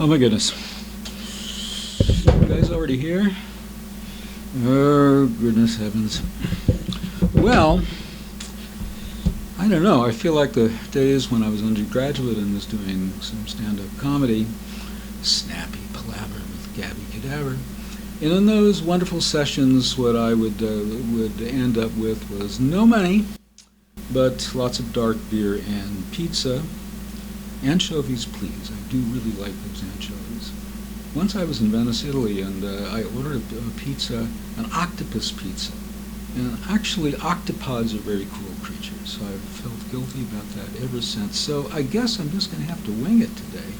Oh my goodness. You guys already here? Oh, goodness heavens. Well, I don't know. I feel like the days when I was undergraduate and was doing some stand-up comedy, snappy palaver with Gabby Cadaver. And in those wonderful sessions, what I would end up with was no money, but lots of dark beer and pizza. Anchovies, please. I do really like those anchovies. Once I was in Venice, Italy, and I ordered a pizza, an octopus pizza. And actually, octopods are very cool creatures, so I've felt guilty about that ever since. So I guess I'm just going to have to wing it today.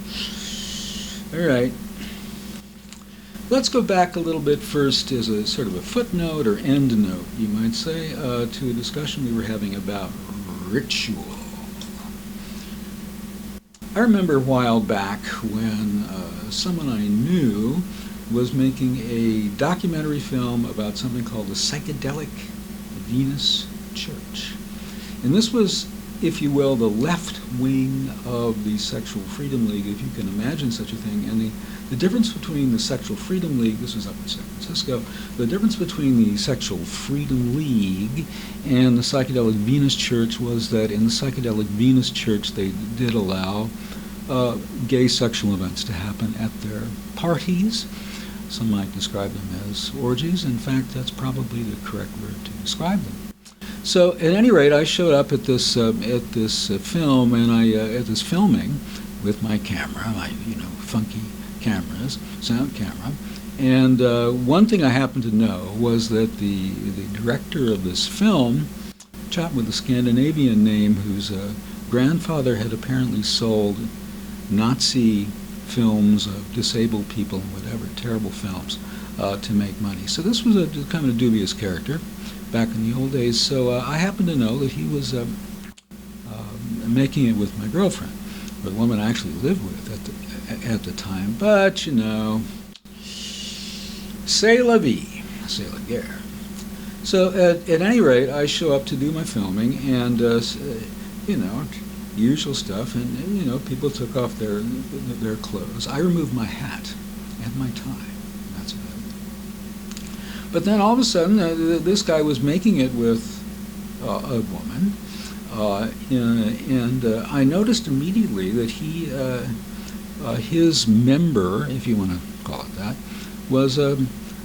All right. Let's go back a little bit first as a sort of a footnote or end note, you might say, to a discussion we were having about ritual. I remember a while back when someone I knew was making a documentary film about something called the Psychedelic Venus Church. And this was, if you will, the left wing of the Sexual Freedom League, if you can imagine such a thing. And the difference between the Sexual Freedom League, this was up in San Francisco, the difference between the Sexual Freedom League and the Psychedelic Venus Church was that in the Psychedelic Venus Church they did allow gay sexual events to happen at their parties. Some might describe them as orgies. In fact, that's probably the correct word to describe them. So, at any rate, I showed up at this film, and at this filming with my camera, my funky cameras, sound camera. And one thing I happened to know was that the director of this film, a chap with a Scandinavian name, whose grandfather had apparently sold Nazi films of disabled people and whatever, terrible films, to make money. So this was a kind of a dubious character back in the old days. So I happened to know that he was making it with my girlfriend, or the woman I actually lived with at the time. But, c'est la vie, c'est la guerre. So at any rate, I show up to do my filming, and, usual stuff, and people took off their clothes. I removed my hat and my tie. That's about it. But then all of a sudden, this guy was making it with a woman, and I noticed immediately that his member, if you want to call it that, was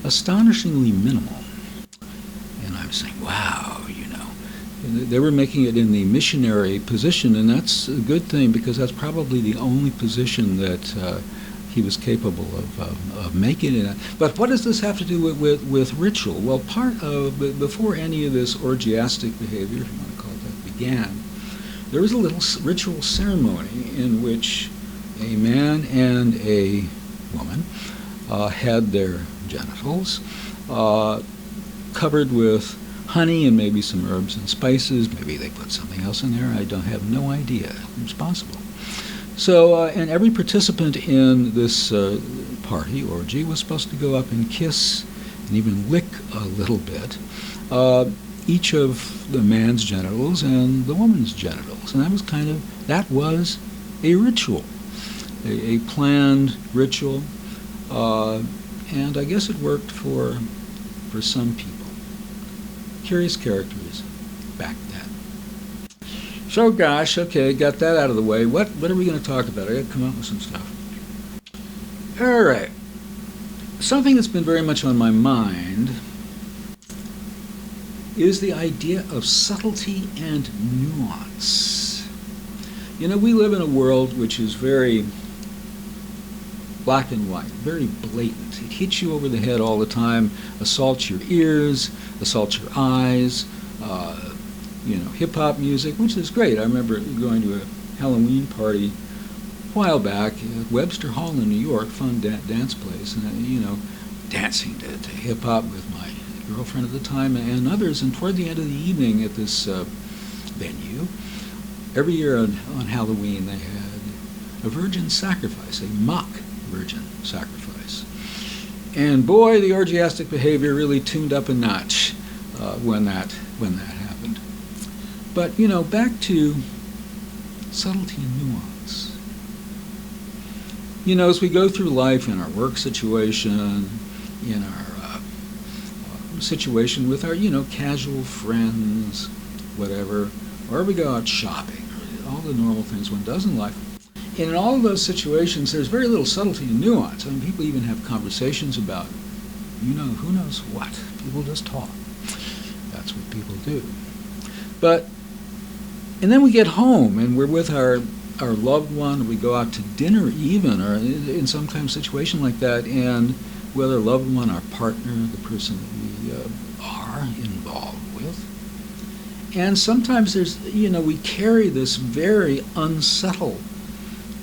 astonishingly minimal. And I was saying, wow, they were making it in the missionary position, and that's a good thing because that's probably the only position that he was capable of making it. But what does this have to do with ritual? Well, before any of this orgiastic behavior, if you want to call it that, began, there was a little ritual ceremony in which a man and a woman had their genitals covered with honey and maybe some herbs and spices. Maybe they put something else in there. I have no idea. It's possible. So, and every participant in this party, orgy, was supposed to go up and kiss and even lick a little bit each of the man's genitals and the woman's genitals. And that was a ritual, a planned ritual. And I guess it worked for some people. Curious characters back then. So gosh, okay, got that out of the way. What are we going to talk about? I got to come up with some stuff. All right. Something that's been very much on my mind is the idea of subtlety and nuance. We live in a world which is very black and white, very blatant. It hits you over the head all the time, assaults your ears, assaults your eyes, hip-hop music, which is great. I remember going to a Halloween party a while back at Webster Hall in New York, fun dance place, and, dancing to hip-hop with my girlfriend at the time and others. And toward the end of the evening at this venue, every year on Halloween they had a virgin sacrifice, a mock virgin sacrifice. And boy, the orgiastic behavior really tuned up a notch when that happened. But, back to subtlety and nuance. As we go through life in our work situation, in our situation with our, casual friends, whatever, or we go out shopping, all the normal things one does in life. And in all of those situations, there's very little subtlety and nuance. I mean, people even have conversations about, who knows what. People just talk. That's what people do. And then we get home, and we're with our loved one, or we go out to dinner even, or in some kind of situation like that, and with our loved one, our partner, the person that we are involved with. And sometimes there's, we carry this very unsubtle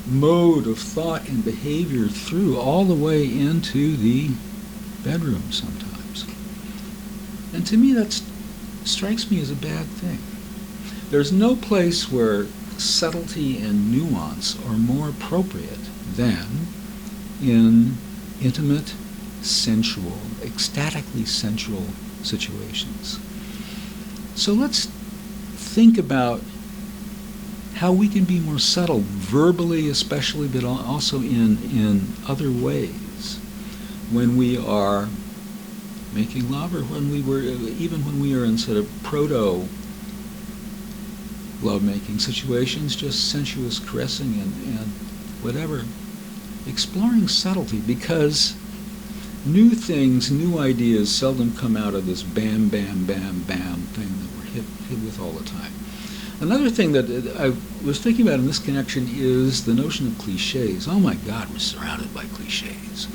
mode of thought and behavior through all the way into the bedroom sometimes. And to me, that strikes me as a bad thing. There's no place where subtlety and nuance are more appropriate than in intimate, sensual, ecstatically sensual situations. So let's think about how we can be more subtle, verbally especially, but also in other ways. When we are making love, or even when we are in sort of proto love-making situations, just sensuous caressing and whatever, exploring subtlety, because new things, new ideas seldom come out of this bam, bam, bam, bam thing that we're hit with all the time. Another thing that I was thinking about in this connection is the notion of clichés. Oh my God, we're surrounded by clichés.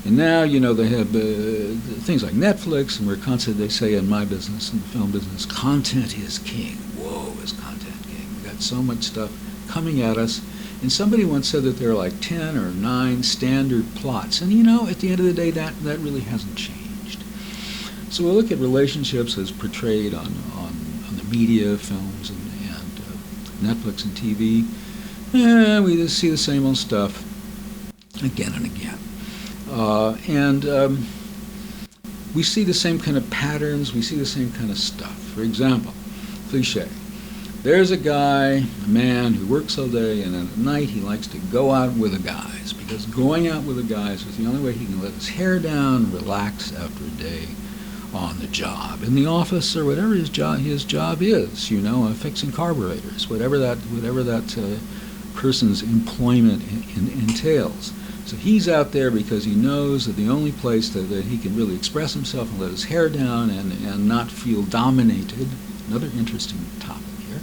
And now, they have things like Netflix, and we're constantly, they say in my business, in the film business, content is king. Whoa, is content king. We got so much stuff coming at us. And somebody once said that there are like 10 or 9 standard plots. And at the end of the day, that really hasn't changed. So we'll look at relationships as portrayed on the media, films, and Netflix and TV. And we just see the same old stuff again and again. We see the same kind of patterns, we see the same kind of stuff. For example, cliché. There's a guy, a man, who works all day, and at night he likes to go out with the guys, because going out with the guys is the only way he can let his hair down and relax after a day on the job, in the office, or whatever his job is, fixing carburetors, whatever that person's employment entails. So he's out there because he knows that the only place that he can really express himself and let his hair down and not feel dominated, another interesting topic here,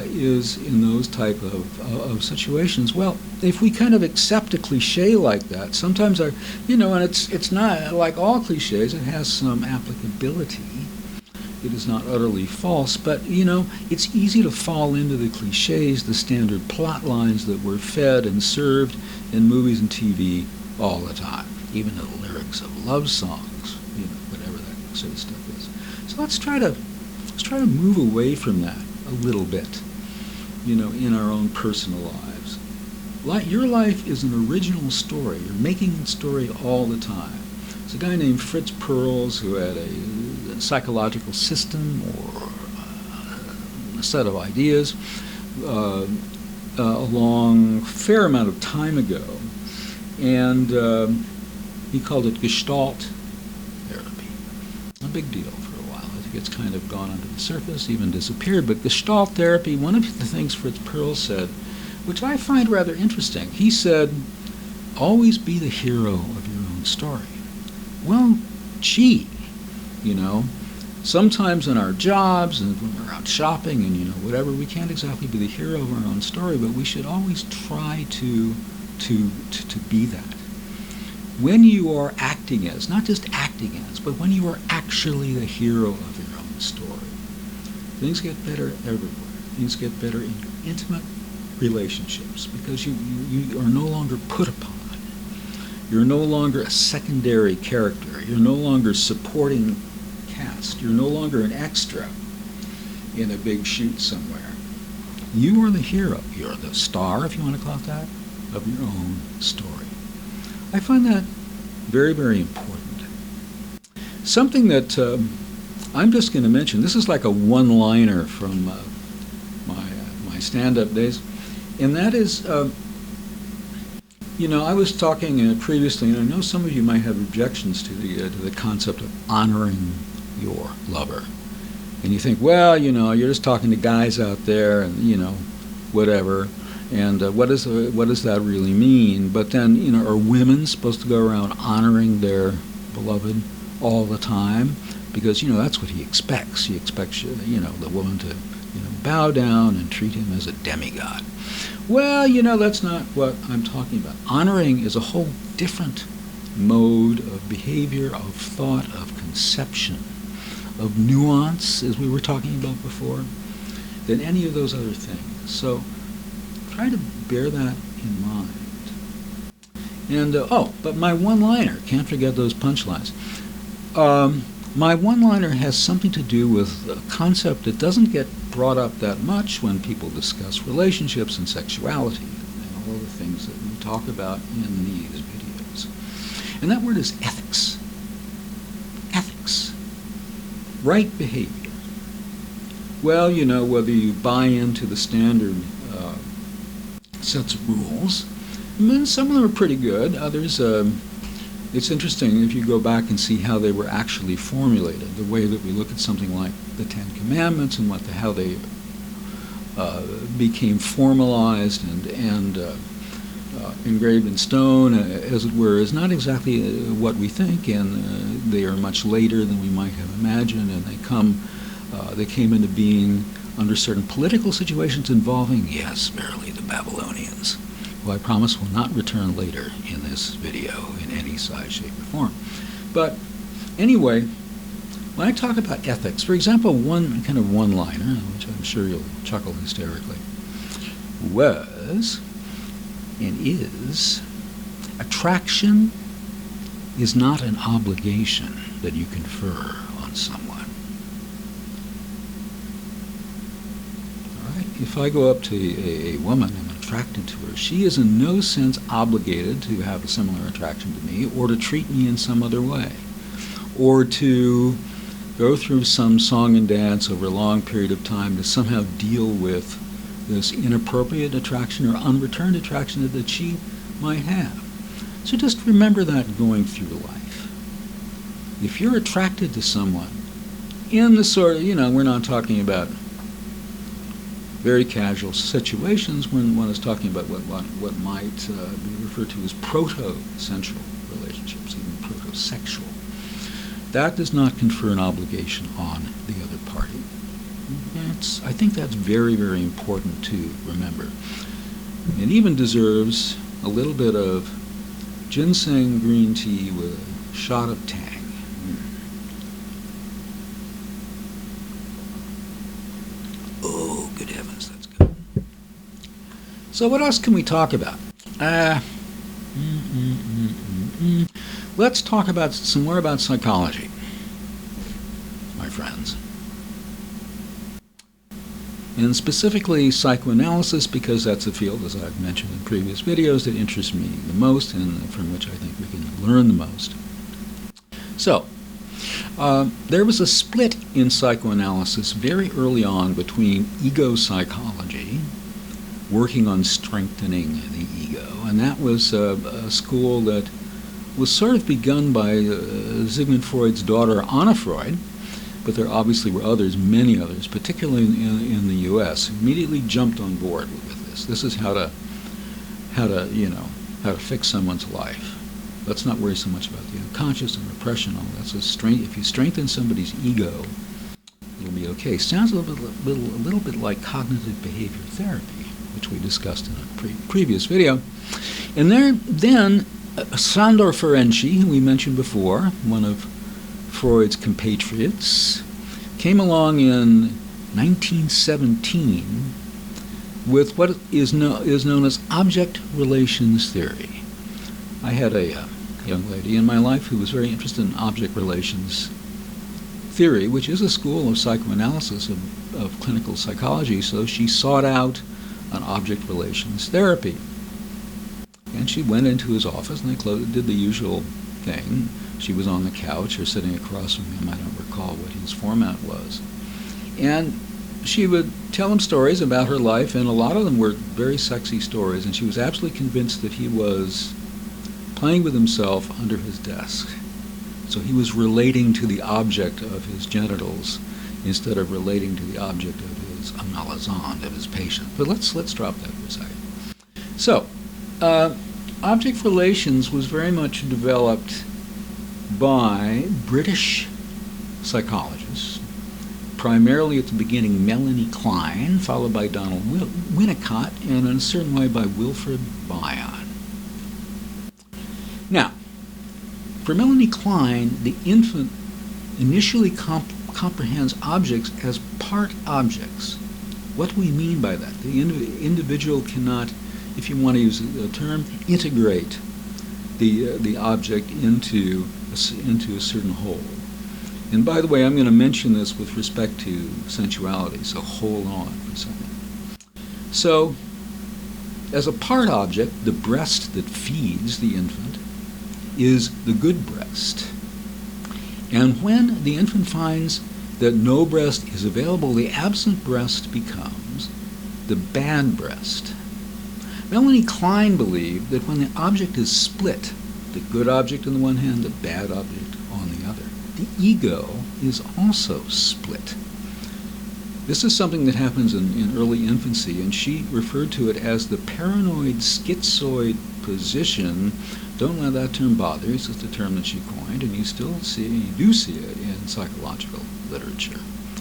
is in those type of situations. Well, if we kind of accept a cliche like that, sometimes and it's not like all cliches, it has some applicability. It is not utterly false, but it's easy to fall into the cliches, the standard plot lines that we're fed and served in movies and TV all the time, even the lyrics of love songs, whatever that sort of stuff is. So let's try to move away from that a little bit, in our own personal lives. Your life is an original story. You're making a story all the time. There's a guy named Fritz Perls who had a psychological system or a set of ideas a long fair amount of time ago, and he called it Gestalt therapy. A big deal for a while. I think it's kind of gone under the surface, even disappeared. But Gestalt therapy, one of the things Fritz Perls said, which I find rather interesting, he said, always be the hero of your own story. Well, gee, sometimes in our jobs and when we're out shopping and whatever, we can't exactly be the hero of our own story, but we should always try to be that. When you are acting as, not just acting as, but when you are actually the hero of your own story, things get better everywhere. Things get better in your intimate relationships because you are no longer put upon. You're no longer a secondary character. You're no longer supporting cast. You're no longer an extra in a big shoot somewhere. You are the hero. You're the star, if you want to call it that, of your own story. I find that very, very important. Something that I'm just going to mention, this is like a one-liner from my stand-up days, and that is I was talking previously, and I know some of you might have objections to the concept of honoring your lover. And you think, well, you're just talking to guys out there, and whatever. And what does that really mean? But then, are women supposed to go around honoring their beloved all the time? Because that's what he expects. He expects the woman to bow down and treat him as a demigod. Well, that's not what I'm talking about. Honoring is a whole different mode of behavior, of thought, of conception, of nuance, as we were talking about before, than any of those other things. So try to bear that in mind. And, but my one-liner, can't forget those punchlines. My one-liner has something to do with a concept that doesn't get brought up that much when people discuss relationships and sexuality and all the things that we talk about in these videos. And that word is ethics. Ethics. Right behavior. Well, whether you buy into the standard sets of rules, some of them are pretty good. Others, it's interesting if you go back and see how they were actually formulated, the way that we look at something like the Ten Commandments and how they became formalized and engraved in stone, as it were, is not exactly what we think, and they are much later than we might have imagined, and they came into being under certain political situations involving, yes, verily, the Babylonians, who I promise will not return later in this video in any size, shape, or form. But anyway, when I talk about ethics, for example, one kind of one-liner, which I'm sure you'll chuckle hysterically, was and is, attraction is not an obligation that you confer on someone. All right? If I go up to a woman and I'm attracted to her, she is in no sense obligated to have a similar attraction to me or to treat me in some other way or to go through some song and dance over a long period of time to somehow deal with this inappropriate attraction or unreturned attraction that she might have. So just remember that going through life. If you're attracted to someone in the sort of, we're not talking about very casual situations when one is talking about what might be referred to as proto-sensual relationships, even proto-sexual. That does not confer an obligation on the other party. I think that's very, very important to remember. It even deserves a little bit of ginseng green tea with a shot of tang. Oh, good heavens, that's good. So what else can we talk about? Let's talk about some more about psychology, my friends. And specifically psychoanalysis, because that's a field, as I've mentioned in previous videos, that interests me the most and from which I think we can learn the most. So, there was a split in psychoanalysis very early on between ego psychology, working on strengthening the ego, and that was a school that was sort of begun by Sigmund Freud's daughter, Anna Freud, but there obviously were others, many others, particularly in the U.S., immediately jumped on board with this. This is how to fix someone's life. Let's not worry so much about the unconscious and repression. All that's if you strengthen somebody's ego, it'll be okay. Sounds a little bit like cognitive behavior therapy, which we discussed in a previous video. And then Sandor Ferenczi, who we mentioned before, one of Freud's compatriots, came along in 1917 with what is known as object relations theory. I had a young lady in my life who was very interested in object relations theory, which is a school of psychoanalysis of clinical psychology, so she sought out an object relations therapy. And she went into his office and they did the usual thing. She was on the couch or sitting across from him. I don't recall what his format was. And she would tell him stories about her life, and a lot of them were very sexy stories, and she was absolutely convinced that he was playing with himself under his desk. So he was relating to the object of his genitals instead of relating to the object of his malazan, of his patient. But let's drop that for a second. So, object relations was very much developed by British psychologists, primarily at the beginning Melanie Klein, followed by Donald Winnicott, and in a certain way by Wilfred Bion. Now, for Melanie Klein, the infant initially comprehends objects as part objects. What do we mean by that? The individual cannot, if you want to use a term, integrate the object into a certain whole. And by the way, I'm going to mention this with respect to sensuality, so hold on for a second. So, as a part object, the breast that feeds the infant is the good breast. And when the infant finds that no breast is available, the absent breast becomes the bad breast. Melanie Klein believed that when the object is split, the good object on the one hand, the bad object on the other, the ego is also split. This is something that happens in early infancy, and she referred to it as the paranoid schizoid position. Don't let that term bother you. It's just a term that she coined, and you do see it in psychological literature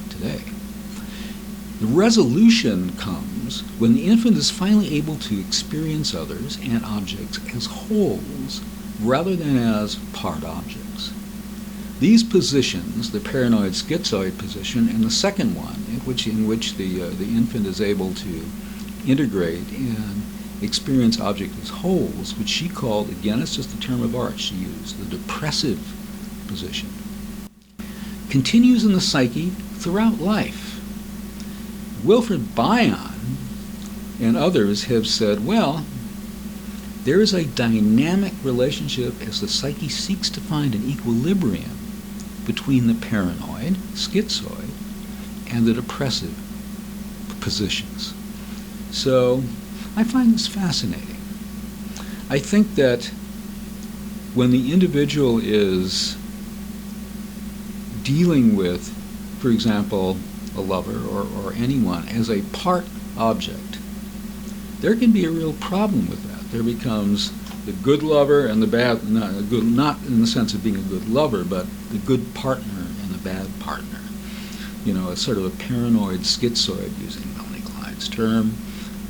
today. The resolution comes when the infant is finally able to experience others and objects as wholes rather than as part objects. These positions, the paranoid schizoid position and the second one, in which the infant is able to integrate and experience objects as wholes, which she called, again, it's just a term of art she used, the depressive position, continues in the psyche throughout life. Wilfred Bion and others have said, well, there is a dynamic relationship as the psyche seeks to find an equilibrium between the paranoid, schizoid, and the depressive positions. So I find this fascinating. I think that when the individual is dealing with, for example, a lover or anyone as a part object, there can be a real problem with that. There becomes the good lover and the bad, not in the sense of being a good lover, but the good partner and the bad partner. You know, it's sort of a paranoid schizoid, using Melanie Klein's term,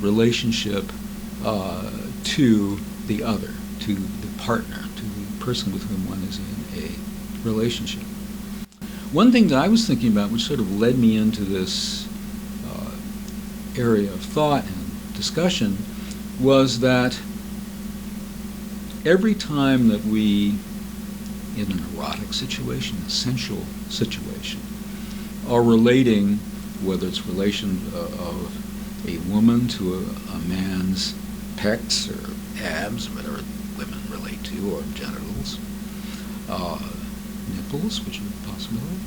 relationship to the other, to the partner, to the person with whom one is in a relationship. One thing that I was thinking about, which sort of led me into this area of thought and discussion, was that every time that we, in an erotic situation, a sensual situation, are relating, whether it's relation of a woman to a man's pecs or abs, whatever women relate to, or genitals, nipples, which is a possibility,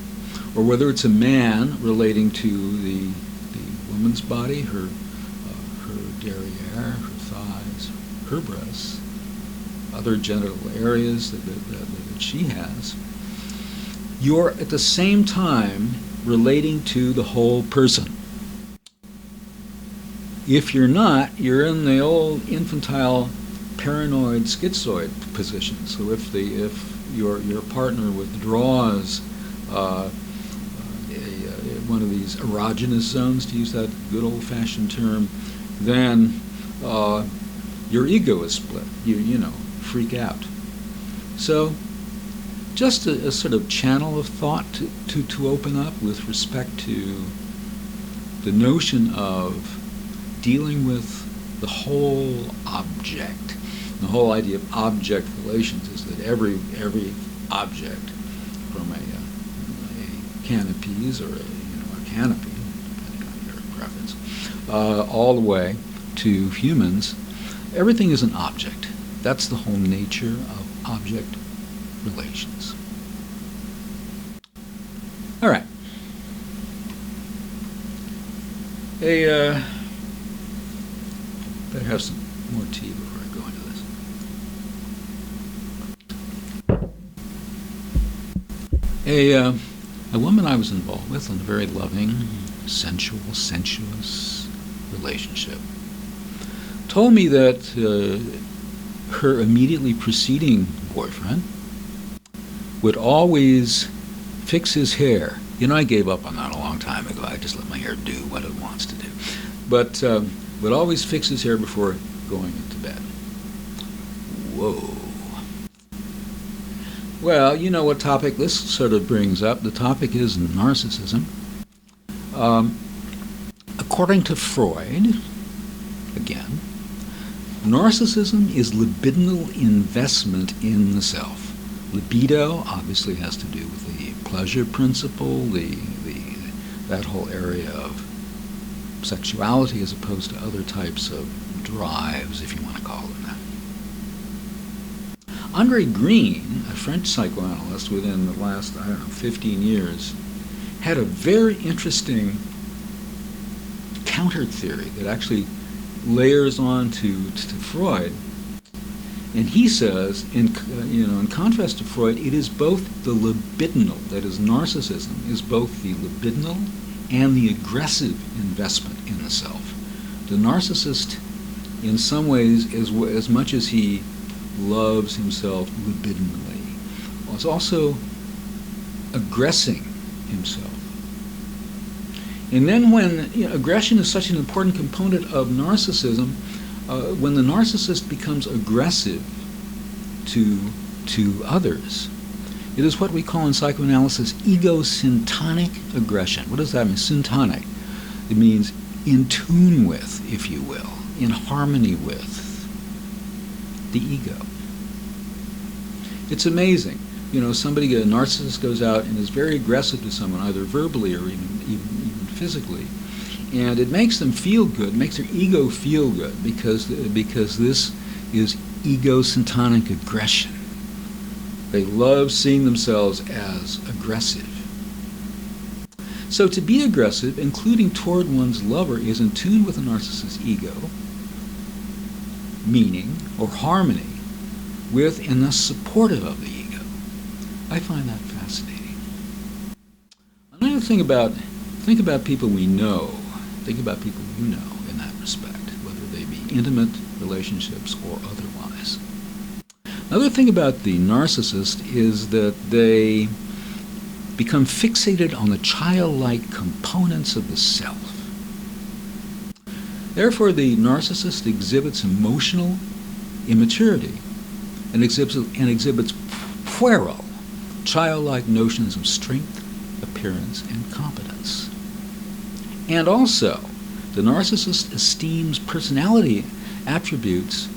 or whether it's a man relating to the woman's body, her derriere, her thighs, her breasts, other genital areas that she has, you're at the same time relating to the whole person. If you're not, you're in the old infantile paranoid schizoid position. So if your partner withdraws one of these erogenous zones, to use that good old-fashioned term, then your ego is split. You freak out. So just a sort of channel of thought to open up with respect to the notion of dealing with the whole object. The whole idea of object relations is that every object, from a canopes or a canopy, depending on your preference, all the way to humans, everything is an object. That's the whole nature of object relations. All right. A better have some more tea before I go into this. A woman I was involved with in a very loving, sensual, sensuous relationship told me that her immediately preceding boyfriend would always fix his hair. You know, I gave up on that a long time ago. I just let my hair do what it wants to do. But would always fix his hair before going into bed. Whoa. Well, you know what topic this sort of brings up. The topic is narcissism. According to Freud, again, narcissism is libidinal investment in the self. Libido obviously has to do with the pleasure principle, that whole area of sexuality as opposed to other types of drives, if you want to call them that. André Green, a French psychoanalyst within the last, 15 years, had a very interesting counter theory that actually layers on to Freud. And he says, in contrast to Freud, it is both the libidinal, that is narcissism, is both the libidinal and the aggressive investment in the self. The narcissist, in some ways, as much as he loves himself libidinally, is also aggressing himself. And then when aggression is such an important component of narcissism, when the narcissist becomes aggressive to others, it is what we call in psychoanalysis ego-syntonic aggression. What does that mean? Syntonic. It means in tune with, if you will, in harmony with the ego. It's amazing. A narcissist goes out and is very aggressive to someone, either verbally or even physically, and it makes them feel good, makes their ego feel good, because this is ego-syntonic aggression. They love seeing themselves as aggressive. So to be aggressive, including toward one's lover, is in tune with the narcissist's ego, meaning, or harmony with, and thus supportive of the ego. I find that fascinating. Another thing think about people we know. Think about people you know in that respect, whether they be intimate relationships or otherwise. Another thing about the narcissist is that they become fixated on the childlike components of the self. Therefore, the narcissist exhibits emotional immaturity and exhibits puerile, childlike notions of strength, appearance, and competence. And also, the narcissist esteems personality attributes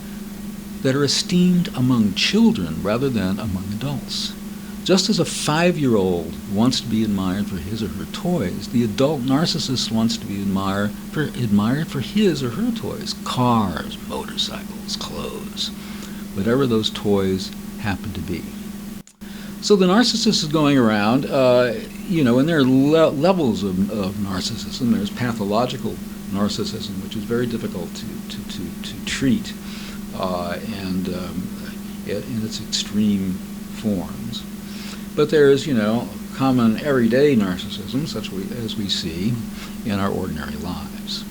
that are esteemed among children rather than among adults. Just as a 5-year-old wants to be admired for his or her toys, the adult narcissist wants to be admired for his or her toys, cars, motorcycles, clothes, whatever those toys happen to be. So the narcissist is going around, and there are levels of narcissism. There's pathological narcissism, which is very difficult to treat, and in its extreme forms. But there's, common everyday narcissism, such as we see in our ordinary lives.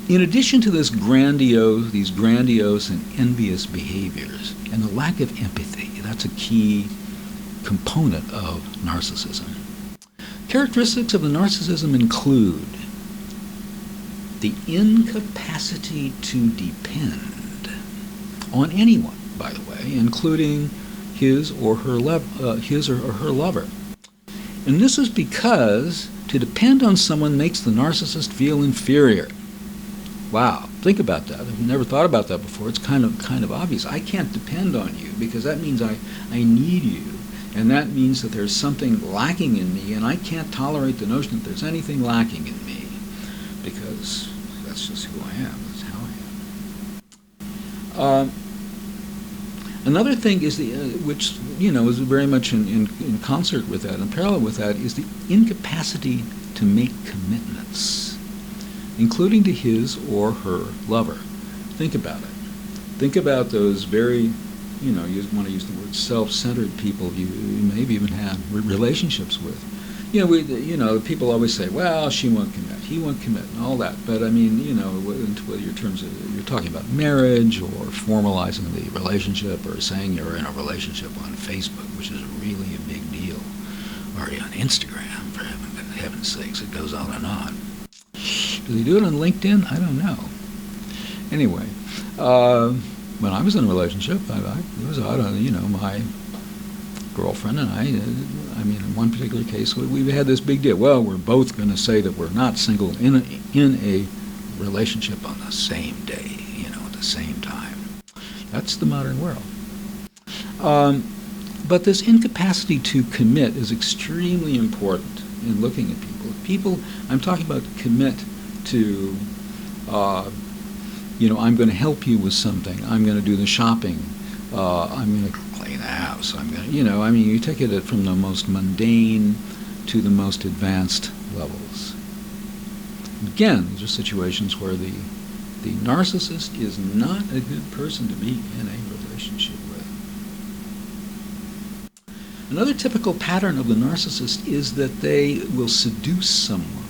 In addition to these grandiose and envious behaviors, and the lack of empathy, that's a key component of narcissism. Characteristics of the narcissism include the incapacity to depend on anyone, by the way, including his or her lover. And this is because to depend on someone makes the narcissist feel inferior. Wow, think about that. I've never thought about that before. It's kind of obvious. I can't depend on you because that means I need you. And that means that there's something lacking in me, and I can't tolerate the notion that there's anything lacking in me because that's just who I am. That's how I am. Another thing is which is very much in concert with that, in parallel with that, is the incapacity to make commitments, including to his or her lover. Think about it. Think about those very, you want to use the word self-centered people you maybe even had relationships with. People always say, well, she won't commit, he won't commit, and all that. But I mean, whether you're talking about marriage or formalizing the relationship or saying you're in a relationship on Facebook, which is really a big deal, or on Instagram, for heaven's sakes, it goes on and on. Do they do it on LinkedIn? I don't know. Anyway, when I was in a relationship, it was odd. My girlfriend and I mean, in one particular case, we had this big deal. Well, we're both going to say that we're not single in a relationship on the same day, at the same time. That's the modern world. But this incapacity to commit is extremely important in looking at people. I'm talking about commit to, I'm going to help you with something. I'm going to do the shopping. I'm going to clean the house. I'm going to, you take it from the most mundane to the most advanced levels. Again, these are situations where the narcissist is not a good person to be in a relationship with. Another typical pattern of the narcissist is that they will seduce someone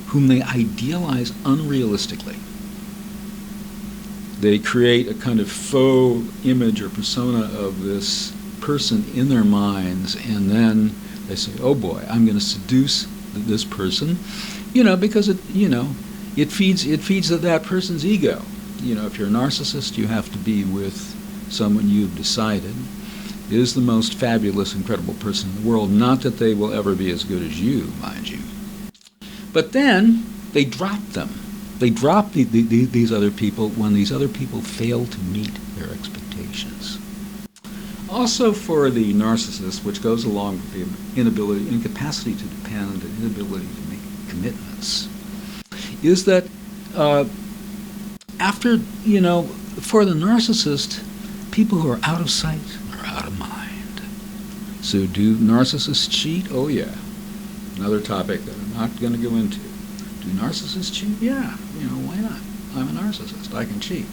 whom they idealize unrealistically. They create a kind of faux image or persona of this person in their minds, and then they say, oh boy, I'm going to seduce this person, because it feeds that person's ego. If you're a narcissist, you have to be with someone you've decided is the most fabulous, incredible person in the world. Not that they will ever be as good as you, mind you. But then they drop them. They drop these other people when these other people fail to meet their expectations. Also for the narcissist, which goes along with the incapacity to depend and inability to make commitments, is that for the narcissist, people who are out of sight are out of mind. So do narcissists cheat? Oh yeah. Another topic that I'm not going to go into. Do narcissists cheat? Yeah. Why not? I'm a narcissist. I can cheat.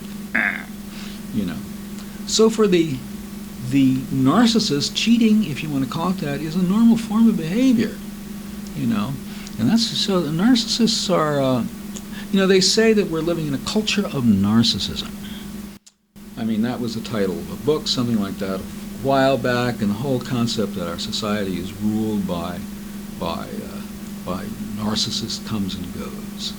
So for the narcissist, cheating, if you want to call it that, is a normal form of behavior. And that's so the narcissists are, they say that we're living in a culture of narcissism. I mean, that was the title of a book, something like that, a while back, and the whole concept that our society is ruled by narcissist comes and goes.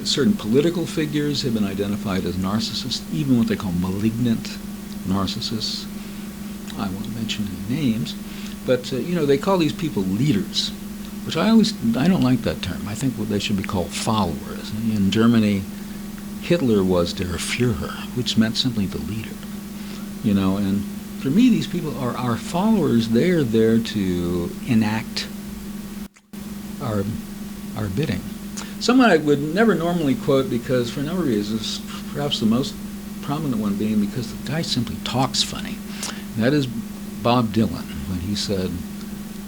Certain political figures have been identified as narcissists, even what they call malignant narcissists. I won't mention any names, but they call these people leaders, which I don't like that term. I think they should be called followers. In Germany, Hitler was der Führer, which meant simply the leader. And for me, these people are our followers. They're there to enact our bidding. Someone I would never normally quote because, for a number of reasons, perhaps the most prominent one being because the guy simply talks funny. And that is Bob Dylan, when he said,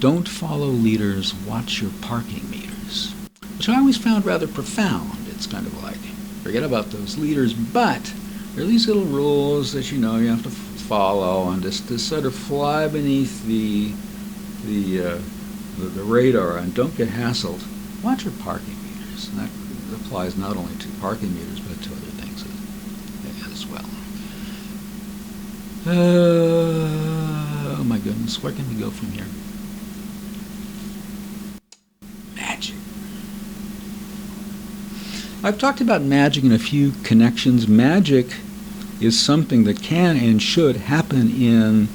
"Don't follow leaders, watch your parking meters," which I always found rather profound. It's kind of like, forget about those leaders, but there are these little rules that you have to follow and just to sort of fly beneath the radar and don't get hassled. Watch your parking meters. And that applies not only to parking meters but to other things as well. Oh my goodness, where can we go from here? Magic. I've talked about magic in a few connections. Magic is something that can and should happen in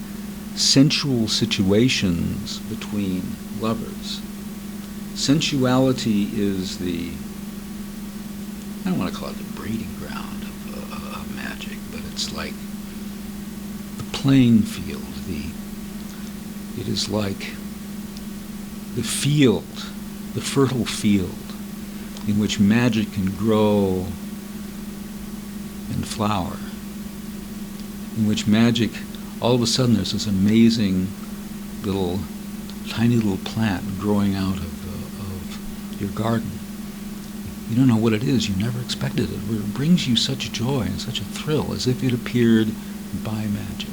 sensual situations between lovers. Sensuality is I don't want to call it the breeding ground of magic, but it's like the playing field. It is like the field, the fertile field in which magic can grow and flower, in which magic, all of a sudden there's this amazing little tiny little plant growing out of your garden. You don't know what it is. You never expected it. It brings you such joy and such a thrill, as if it appeared by magic.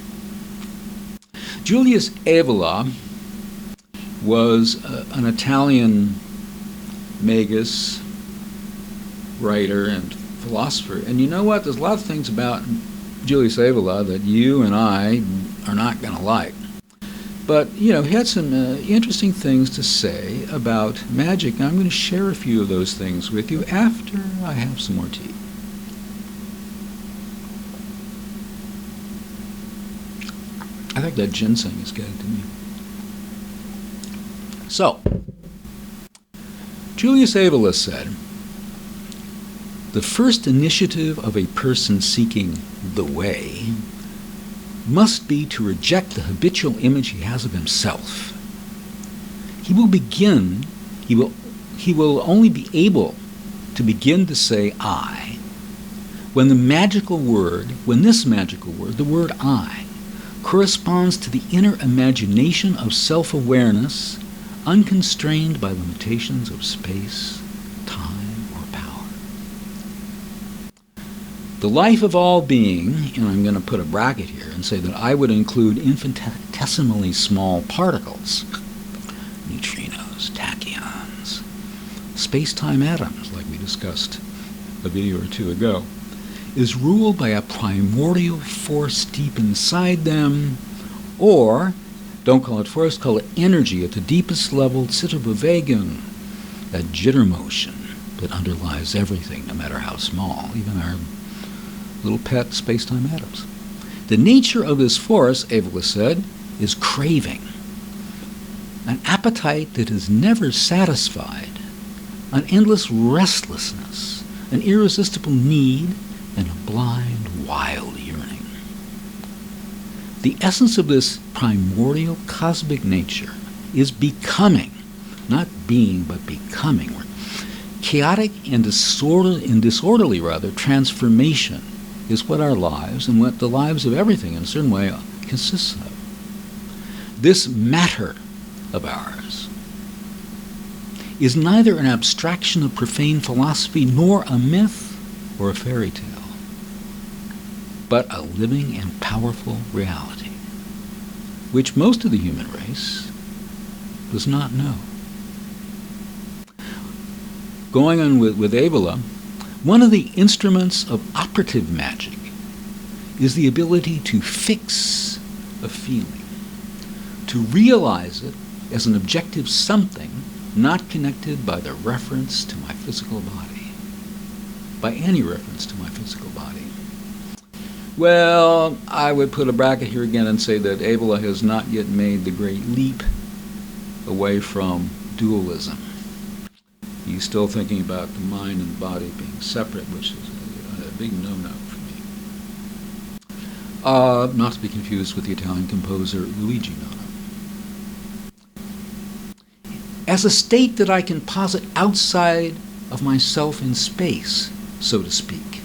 Julius Evola was an Italian magus, writer, and philosopher. And you know what? There's a lot of things about Julius Evola that you and I are not going to like. But, he had some interesting things to say about magic, and I'm going to share a few of those things with you after I have some more tea. I think that ginseng is getting to me. So, Julius Evola said, "The first initiative of a person seeking the way must be to reject the habitual image he has of himself. He will only be able to begin to say I when this magical word, the word I, corresponds to the inner imagination of self-awareness, unconstrained by limitations of space, time, or power. The life of all being," and I'm going to put a bracket here and say that I would include infinitesimally small particles, neutrinos, tachyons, space-time atoms, like we discussed a video or two ago, is ruled by a primordial force deep inside them, or, don't call it force, call it energy at the deepest level, Zitterbewegung, that jitter motion that underlies everything, no matter how small, even our little pet space-time atoms. The nature of this force, Evola said, is craving, an appetite that is never satisfied, an endless restlessness, an irresistible need, and a blind, wild yearning. The essence of this primordial cosmic nature is becoming, not being, but becoming. Chaotic and disorderly transformation is what our lives and what the lives of everything in a certain way consists of. This matter of ours is neither an abstraction of profane philosophy nor a myth or a fairy tale, but a living and powerful reality, which most of the human race does not know. Going on with Evola, one of the instruments of operative magic is the ability to fix a feeling, to realize it as an objective something not connected by the reference to my physical body, by any reference to my physical body. Well, I would put a bracket here again and say that Evola has not yet made the great leap away from dualism. He's still thinking about the mind and the body being separate, which is a big no-no for me. Not to be confused with the Italian composer Luigi Nono. As a state that I can posit outside of myself in space, so to speak,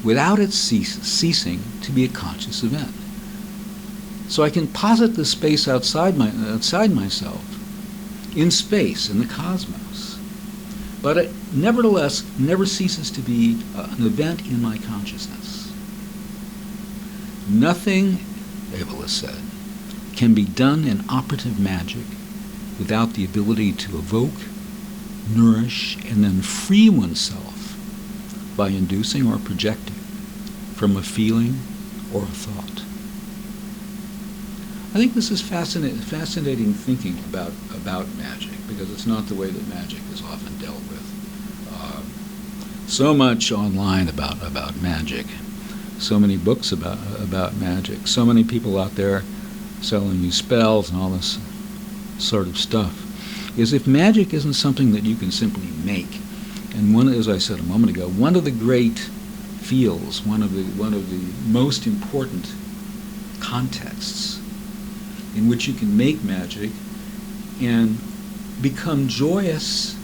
without it ceasing to be a conscious event. So I can posit the space outside myself, in space, in the cosmos, but it nevertheless never ceases to be an event in my consciousness. Nothing, Evola said, can be done in operative magic without the ability to evoke, nourish, and then free oneself by inducing or projecting from a feeling or a thought. I think this is fascinating thinking about magic, because it's not the way that magic is often dealt with. So much online about magic, so many books about magic, so many people out there selling you spells and all this sort of stuff, is if magic isn't something that you can simply make. And as I said a moment ago, one of the great fields, one of the most important contexts in which you can make magic and become joyous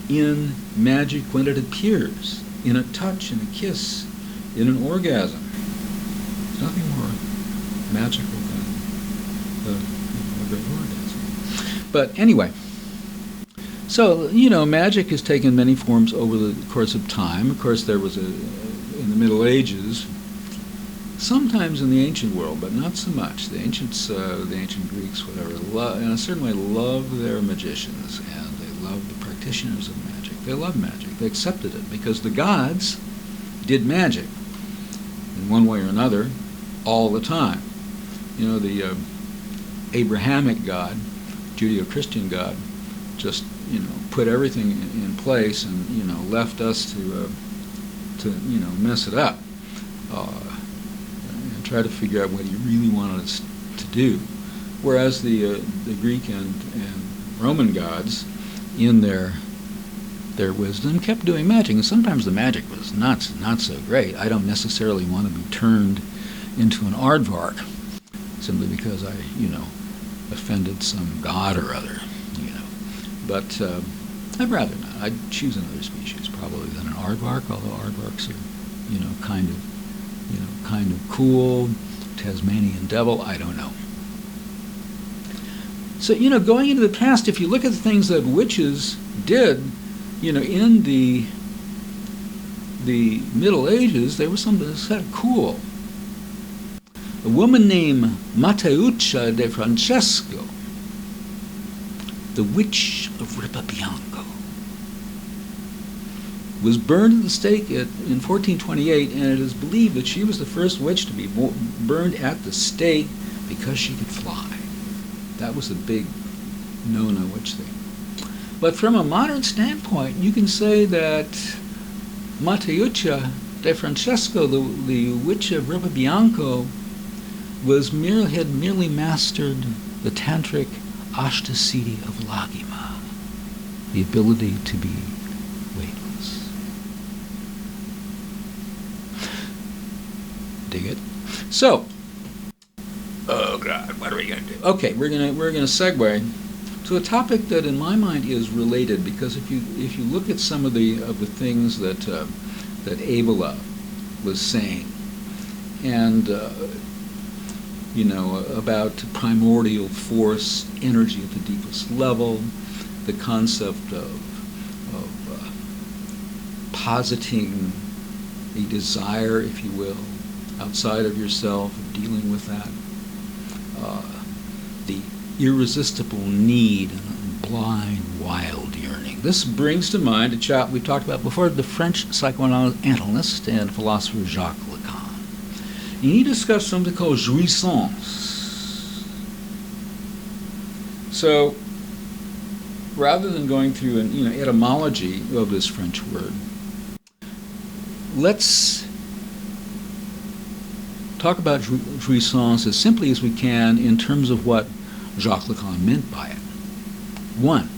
in magic when it appears, in a touch, in a kiss, in an orgasm. There's nothing more magical than a great orgasm. But anyway, so, you know, magic has taken many forms over the course of time. Of course, there was in the Middle Ages, sometimes in the ancient world, but not so much. The ancients, the ancient Greeks, whatever, in a certain way loved their magicians, and they loved the practitioners of magic. They loved magic. They accepted it because the gods did magic in one way or another all the time. You know, the Abrahamic God, Judeo-Christian God, just, you know, put everything in place and, you know, left us to you know, mess it up and try to figure out what he really wanted us to do. Whereas the Greek and Roman gods, in their wisdom, kept doing magic, and sometimes the magic was not so great. I don't necessarily want to be turned into an aardvark simply because I, you know, offended some god or other, you know. But I'd rather not. I'd choose another species probably than an aardvark, although aardvarks are, you know, kind of cool. Tasmanian devil, I don't know. So, you know, going into the past, if you look at the things that witches did, you know, in the Middle Ages, there was something that's kind of cool. A woman named Mateuccia de Francesco, the witch of Ripabianco, was burned at the stake in 1428, and it is believed that she was the first witch to be burned at the stake because she could fly. That was a big no-no witch thing. But from a modern standpoint, you can say that Mateuccia de Francesco, the witch of Ripabianco, had merely mastered the tantric Ashtasiddhi of Laghima, the ability to be weightless. Dig it? So, oh God, what are we going to do? Okay, we're gonna segue to a topic that, in my mind, is related, because if you look at some of the things that that Abela was saying, and you know, about primordial force, energy at the deepest level, the concept of positing a desire, if you will, outside of yourself, dealing with that, the irresistible need and blind, wild yearning. This brings to mind a chap we've talked about before, the French psychoanalyst and philosopher Jacques Lacan. And he discussed something called jouissance. So, rather than going through an etymology of this French word, let's talk about jouissance as simply as we can in terms of what Jacques Lacan meant by it. 1.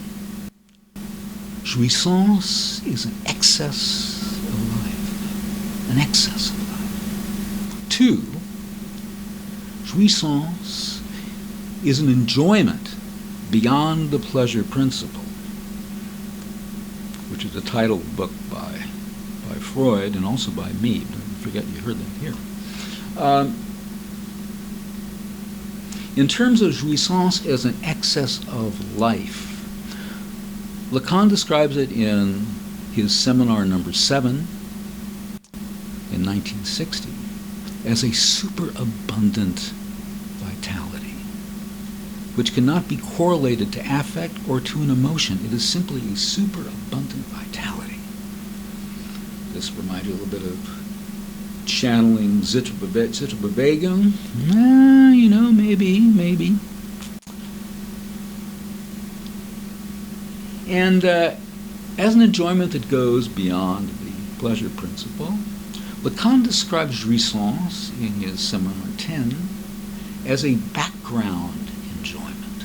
Jouissance is an excess of life. An excess of life. 2. Jouissance is an enjoyment beyond the pleasure principle, which is the title of the book by Freud and also by me. Don't forget you heard that here. In terms of jouissance as an excess of life, Lacan describes it in his seminar number 7 in 1960 as a superabundant vitality, which cannot be correlated to affect or to an emotion. It is simply a superabundant vitality. This reminds you a little bit of channeling Zitterbewegung. You know, maybe. And as an enjoyment that goes beyond the pleasure principle, Lacan describes jouissance in his seminar 10 as a background enjoyment,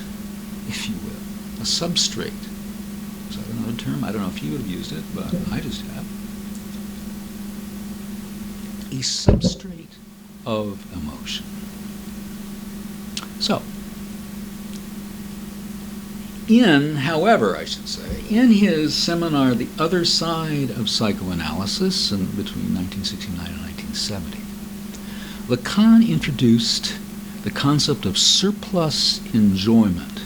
if you will, a substrate. Is that another term? I don't know if you would have used it, but I just have. A substrate of emotion. So, however, in his seminar, The Other Side of Psychoanalysis, between 1969 and 1970, Lacan introduced the concept of surplus enjoyment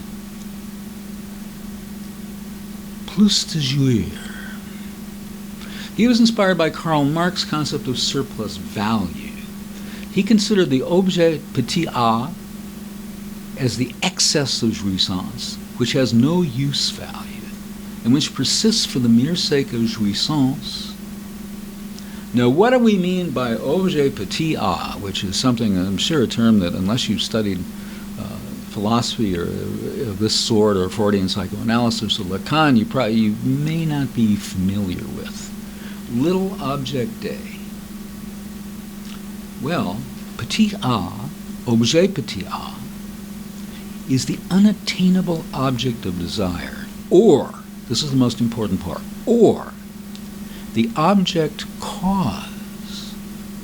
plus de jouir. He was inspired by Karl Marx's concept of surplus value. He considered the objet petit a as the excess of jouissance, which has no use value, and which persists for the mere sake of jouissance. Now, what do we mean by objet petit a, which is something, I'm sure, a term that unless you've studied philosophy or of this sort, or Freudian psychoanalysis or Lacan, you may not be familiar with. Little object day. Well, petit a, objet petit a, is the unattainable object of desire, or, this is the most important part, or the object cause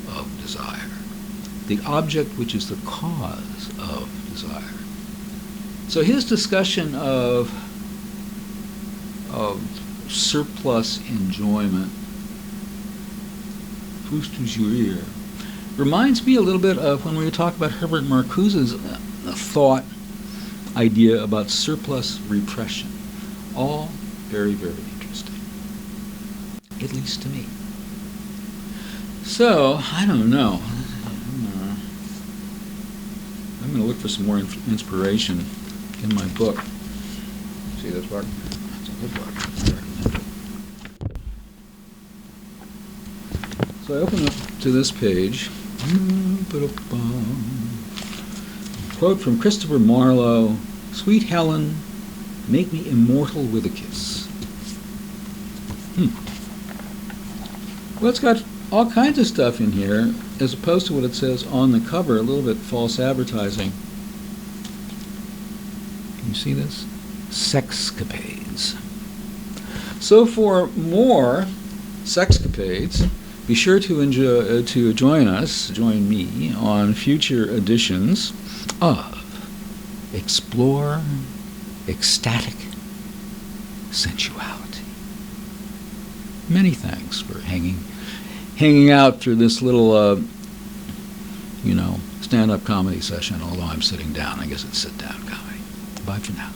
of desire. The object which is the cause of desire. So his discussion of surplus enjoyment, plus de jouir, reminds me a little bit of when we talk about Herbert Marcuse's thought idea about surplus repression. All very, very interesting, at least to me. So, I don't know. I'm going to look for some more inspiration in my book. See this book? That's a good book. So I open up to this page. Quote from Christopher Marlowe, "Sweet Helen, make me immortal with a kiss." Well, it's got all kinds of stuff in here, as opposed to what it says on the cover, a little bit false advertising. Can you see this? Sexcapades. So for more sexcapades, be sure to join me on future editions of Explore Ecstatic Sensuality. Many thanks for hanging out through this little, stand-up comedy session, although I'm sitting down. I guess it's sit-down comedy. Bye for now.